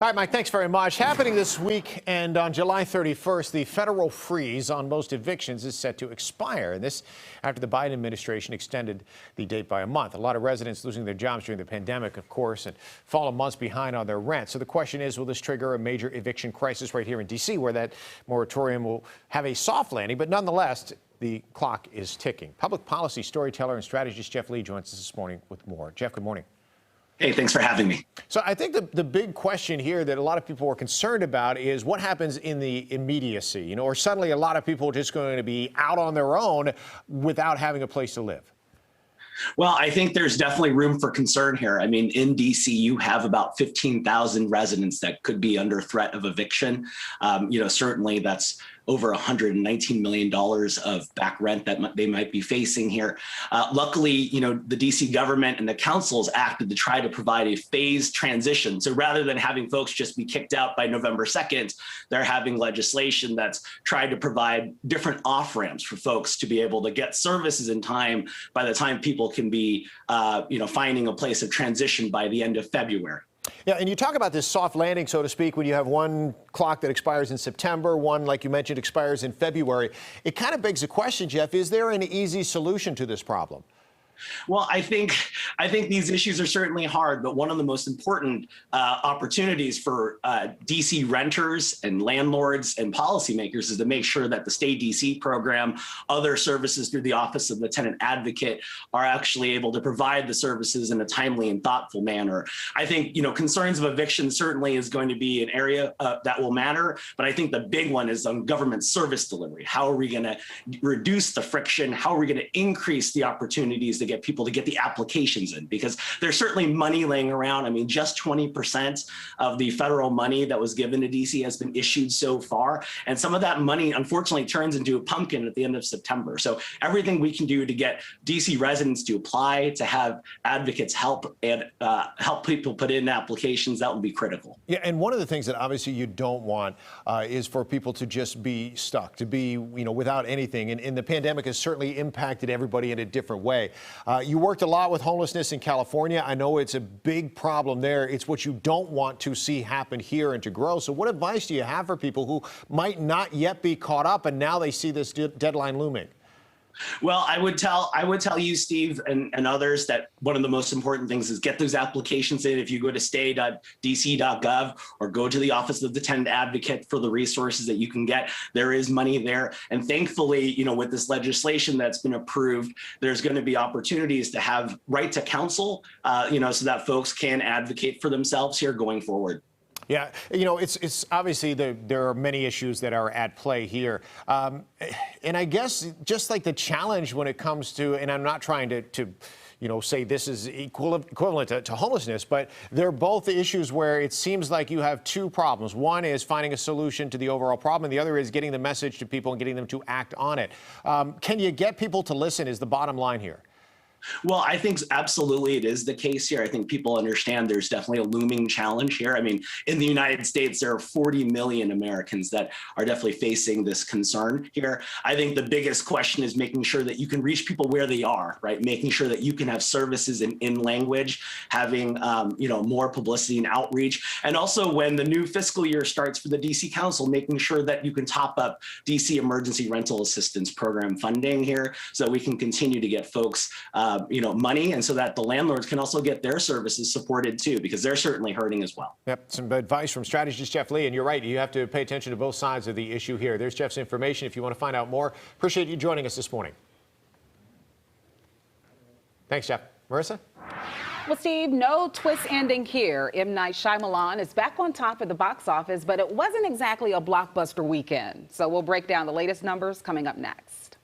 All right, Mike, thanks very much. Happening this week and on July 31st, the federal freeze on most evictions is set to expire. And this after the Biden administration extended the date by a month. A lot of residents losing their jobs during the pandemic, of course, and falling months behind on their rent. So the question is, will this trigger a major eviction crisis right here in D.C., where that moratorium will have a soft landing? But nonetheless, the clock is ticking. Public policy storyteller and strategist Jeff Lee joins us this morning with more. Jeff, good morning. Hey, thanks for having me. So I think the big question here that a lot of people are concerned about is what happens in the immediacy, or suddenly a lot of people are just going to be out on their own without having a place to live. Well, I think there's definitely room for concern here. I mean, in DC, you have about 15,000 residents that could be under threat of eviction. Certainly that's over $119 million of back rent that they might be facing here. Luckily, the DC government and the councils acted to try to provide a phased transition. So rather than having folks just be kicked out by November 2nd, they're having legislation that's tried to provide different off-ramps for folks to be able to get services in time by the time people can be, finding a place of transition by the end of February. Yeah, and you talk about this soft landing, so to speak, when you have one clock that expires in September, one, like you mentioned, expires in February. It kind of begs the question, Jeff, is there an easy solution to this problem? Well, I think these issues are certainly hard, but one of the most important opportunities for DC renters and landlords and policymakers is to make sure that the Stay DC program, other services through the Office of the Tenant Advocate, are actually able to provide the services in a timely and thoughtful manner. I think, concerns of eviction certainly is going to be an area that will matter, but I think the big one is on government service delivery. How are we going to reduce the friction? How are we going to increase the opportunities to get people to get the applications in? Because there's certainly money laying around. I mean, just 20% of the federal money that was given to DC has been issued so far. And some of that money, unfortunately, turns into a pumpkin at the end of September. So everything we can do to get DC residents to apply, to have advocates help and help people put in applications, that would be critical. Yeah, and one of the things that obviously you don't want is for people to just be stuck, to be, without anything. And the pandemic has certainly impacted everybody in a different way. You worked a lot with homelessness in California. I know it's a big problem there. It's what you don't want to see happen here and to grow. So what advice do you have for people who might not yet be caught up and now they see this deadline looming? Well, I would tell you, Steve, and others that one of the most important things is get those applications in. If you go to stay.dc.gov or go to the Office of the Tenant Advocate for the resources that you can get, there is money there. And thankfully, with this legislation that's been approved, there's going to be opportunities to have right to counsel, so that folks can advocate for themselves here going forward. Yeah, it's obviously there are many issues that are at play here. And I guess just like the challenge when it comes to, and I'm not trying to say this is equivalent to homelessness, but they're both issues where it seems like you have two problems. One is finding a solution to the overall problem, and the other is getting the message to people and getting them to act on it. Can you get people to listen is the bottom line here? Well, I think absolutely it is the case here. I think people understand there's definitely a looming challenge here. I mean, in the United States, there are 40 million Americans that are definitely facing this concern here. I think the biggest question is making sure that you can reach people where they are, right? Making sure that you can have services in language, having, more publicity and outreach. And also when the new fiscal year starts for the DC Council, making sure that you can top up DC Emergency Rental Assistance Program funding here so that we can continue to get folks money, and so that the landlords can also get their services supported too, because they're certainly hurting as well. Yep, some advice from strategist Jeff Lee, and you're right, you have to pay attention to both sides of the issue here. There's Jeff's information if you want to find out more. Appreciate you joining us this morning. Thanks, Jeff. Marissa? Well, Steve, no twist ending here. M. Night Shyamalan is back on top of the box office, but it wasn't exactly a blockbuster weekend. So we'll break down the latest numbers coming up next.